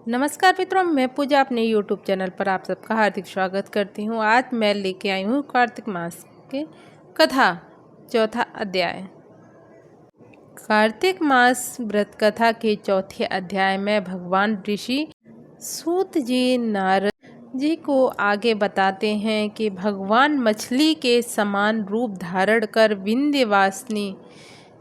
नमस्कार मित्रों, मैं पूजा अपने YouTube चैनल पर आप सबका हार्दिक स्वागत करती हूँ। आज मैं लेके आई हूँ कार्तिक मास के कथा चौथा अध्याय। कार्तिक मास व्रत कथा के चौथे अध्याय में भगवान ऋषि सूत जी नारद जी को आगे बताते हैं कि भगवान मछली के समान रूप धारण कर विंध्यवासिनी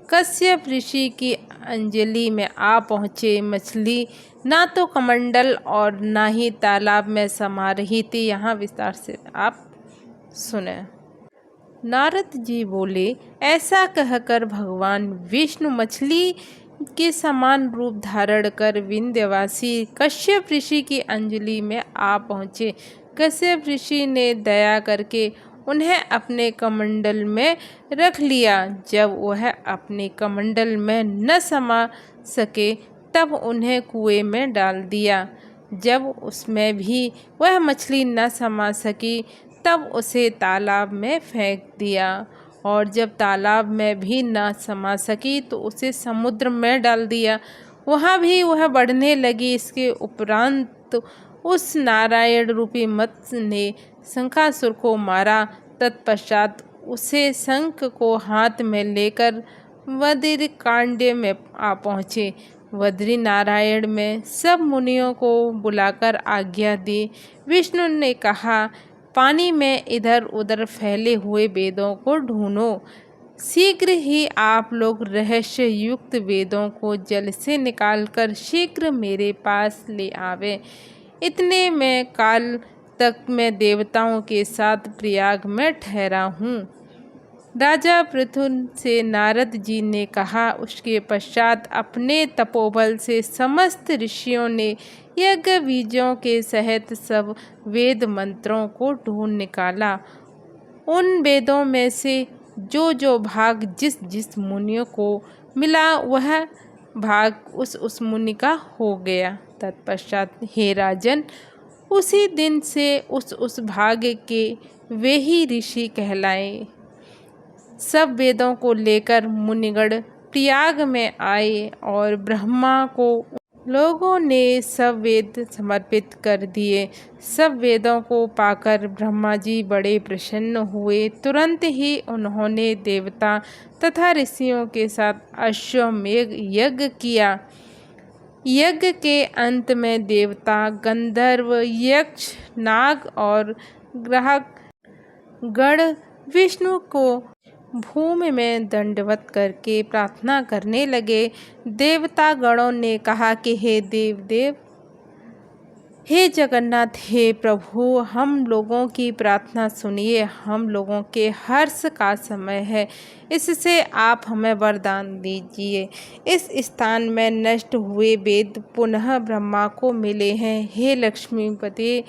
कश्यप ऋषि की अंजलि में आ पहुँचे। मछली ना तो कमंडल और ना ही तालाब में समा रही थी। यहाँ विस्तार से आप सुने। नारद जी बोले, ऐसा कहकर भगवान विष्णु मछली के समान रूप धारण कर विंध्यवासी कश्यप ऋषि की अंजलि में आ पहुँचे। कश्यप ऋषि ने दया करके उन्हें अपने कमंडल में रख लिया। जब वह अपने कमंडल में न समा सके तब उन्हें कुएं में डाल दिया। जब उसमें भी वह मछली न समा सकी तब उसे तालाब में फेंक दिया, और जब तालाब में भी न समा सकी तो उसे समुद्र में डाल दिया। वहाँ भी वह बढ़ने लगी। इसके उपरांत उस नारायण रूपी मत्स्य ने शंखासुर को मारा। तत्पश्चात उसे शंख को हाथ में लेकर बद्री कांड में आ पहुँचे। बद्री नारायण में सब मुनियों को बुलाकर आज्ञा दी। विष्णु ने कहा, पानी में इधर उधर फैले हुए वेदों को ढूंढो। शीघ्र ही आप लोग रहस्य युक्त वेदों को जल से निकालकर शीघ्र मेरे पास ले आवे। इतने में काल तक मैं देवताओं के साथ प्रयाग में ठहरा हूँ। राजा पृथु से नारद जी ने कहा। उसके पश्चात अपने तपोबल से समस्त ऋषियों ने यज्ञ बीजों के सहित सब वेद मंत्रों को ढूंढ निकाला। उन वेदों में से जो भाग जिस जिस मुनियों को मिला वह भाग उस मुनि का हो गया। तत्पश्चात हे राजन, उसी दिन से उस भाग के वे ही ऋषि कहलाए। सब वेदों को लेकर मुनिगण प्रयाग में आए और ब्रह्मा को लोगों ने सब वेद समर्पित कर दिए। सब वेदों को पाकर ब्रह्मा जी बड़े प्रसन्न हुए। तुरंत ही उन्होंने देवता तथा ऋषियों के साथ अश्वमेध यज्ञ किया। यज्ञ के अंत में देवता, गंधर्व, यक्ष, नाग और ग्राहक गण विष्णु को भूमि में दंडवत करके प्रार्थना करने लगे। देवता गणों ने कहा कि हे देव, हे जगन्नाथ, हे प्रभु, हम लोगों की प्रार्थना सुनिए। हम लोगों के हर्ष का समय है, इससे आप हमें वरदान दीजिए। इस स्थान में नष्ट हुए वेद पुनः ब्रह्मा को मिले हैं। हे लक्ष्मीपति,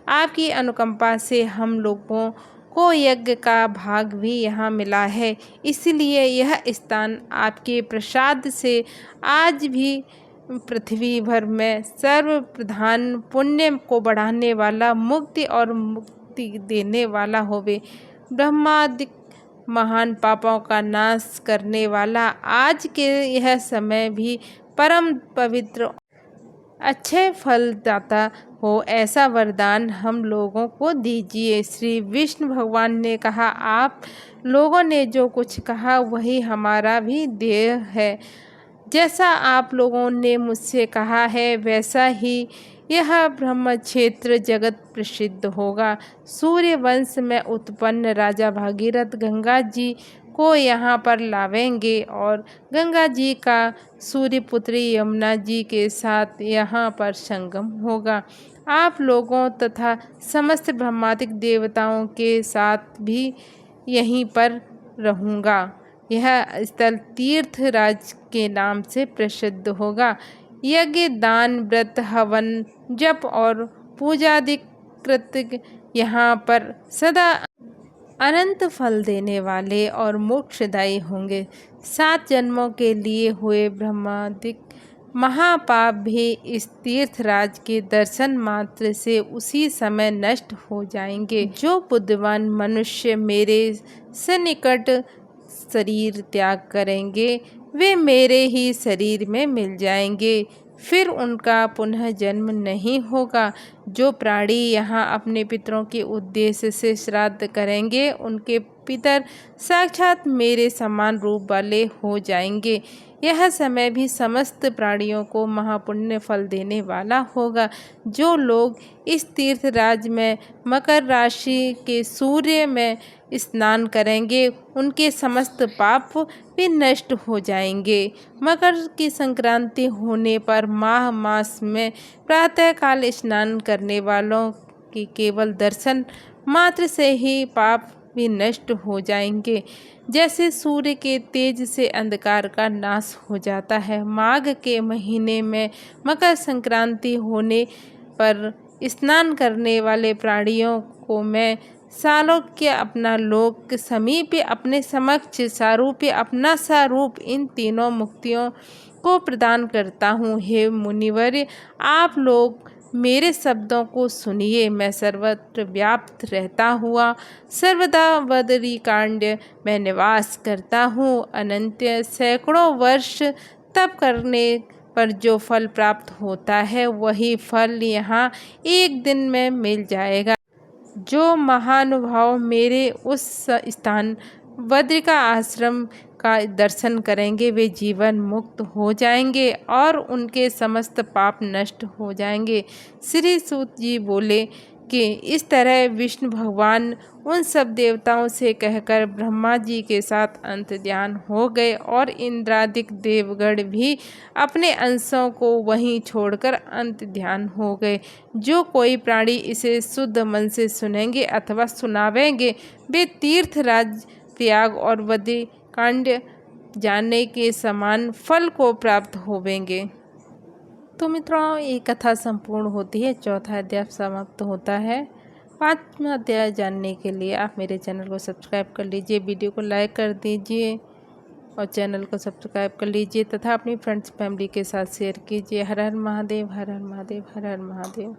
आपकी अनुकंपा से हम लोगों को यज्ञ का भाग भी यहाँ मिला है, इसलिए यह स्थान आपके प्रसाद से आज भी पृथ्वी भर में सर्व प्रधान, पुण्य को बढ़ाने वाला, मुक्ति और मुक्ति देने वाला होवे। ब्रह्मादि महान पापों का नाश करने वाला आज के यह समय भी परम पवित्र अच्छे फलदाता हो, ऐसा वरदान हम लोगों को दीजिए। श्री विष्णु भगवान ने कहा, आप लोगों ने जो कुछ कहा वही हमारा भी ध्येय है। जैसा आप लोगों ने मुझसे कहा है वैसा ही यह ब्रह्म क्षेत्र जगत प्रसिद्ध होगा। सूर्य वंश में उत्पन्न राजा भागीरथ गंगा जी को यहाँ पर लावेंगे और गंगा जी का सूर्यपुत्री यमुना जी के साथ यहाँ पर संगम होगा। आप लोगों तथा समस्त ब्रह्मादिक देवताओं के साथ भी यहीं पर रहूँगा। यह स्थल तीर्थराज के नाम से प्रसिद्ध होगा। यज्ञ, दान, व्रत, हवन, जप और पूजादि कृत्य यहाँ पर सदा अनंत फल देने वाले और मोक्षदायी होंगे। 7 जन्मों के लिए हुए ब्रह्मादिक महापाप भी इस तीर्थराज के दर्शन मात्र से उसी समय नष्ट हो जाएंगे। जो बुद्धिमान मनुष्य मेरे सन्निकट शरीर त्याग करेंगे वे मेरे ही शरीर में मिल जाएंगे। फिर उनका पुनः जन्म नहीं होगा। जो प्राणी यहाँ अपने पितरों के उद्देश्य से श्राद्ध करेंगे उनके पितर साक्षात मेरे समान रूप वाले हो जाएंगे। यह समय भी समस्त प्राणियों को महापुण्य फल देने वाला होगा। जो लोग इस तीर्थ राज में मकर राशि के सूर्य में स्नान करेंगे उनके समस्त पाप भी नष्ट हो जाएंगे। मकर की संक्रांति होने पर मास में प्रातःकाल स्नान करने वालों की केवल दर्शन मात्र से ही पाप भी नष्ट हो जाएंगे। जैसे सूर्य के तेज से अंधकार का नाश हो जाता है। माघ के महीने में मकर संक्रांति होने पर स्नान करने वाले प्राणियों को मैं सालोक्य अपना लोक समीप अपने समक्ष सारूप्य अपना सारूप इन तीनों मुक्तियों को प्रदान करता हूँ। हे मुनिवर्य, आप लोग मेरे शब्दों को सुनिए। मैं सर्वत्र व्याप्त रहता हुआ सर्वदा बदरीकांड में निवास करता हूँ। अनंत सैकड़ों वर्ष तप करने पर जो फल प्राप्त होता है वही फल यहाँ एक दिन में मिल जाएगा। जो महानुभाव मेरे उस स्थान बद्रिका आश्रम का दर्शन करेंगे वे जीवन मुक्त हो जाएंगे और उनके समस्त पाप नष्ट हो जाएंगे। श्री सूत जी बोले कि इस तरह विष्णु भगवान उन सब देवताओं से कहकर ब्रह्मा जी के साथ अंत ध्यान हो गए और इंद्रादिक देवगण भी अपने अंशों को वहीं छोड़कर अंत ध्यान हो गए। जो कोई प्राणी इसे शुद्ध मन से सुनेंगे अथवा सुनावेंगे वे तीर्थराज त्याग और बद्रिकांड जानने के समान फल को प्राप्त होवेंगे। तो मित्रों, ये कथा संपूर्ण होती है, चौथा अध्याय समाप्त होता है। पांचवा अध्याय जानने के लिए आप मेरे चैनल को सब्सक्राइब कर लीजिए, वीडियो को लाइक कर दीजिए और चैनल को सब्सक्राइब कर लीजिए तथा अपनी फ्रेंड्स फैमिली के साथ शेयर कीजिए। हर हर महादेव, हर हर महादेव, हर हर महादेव।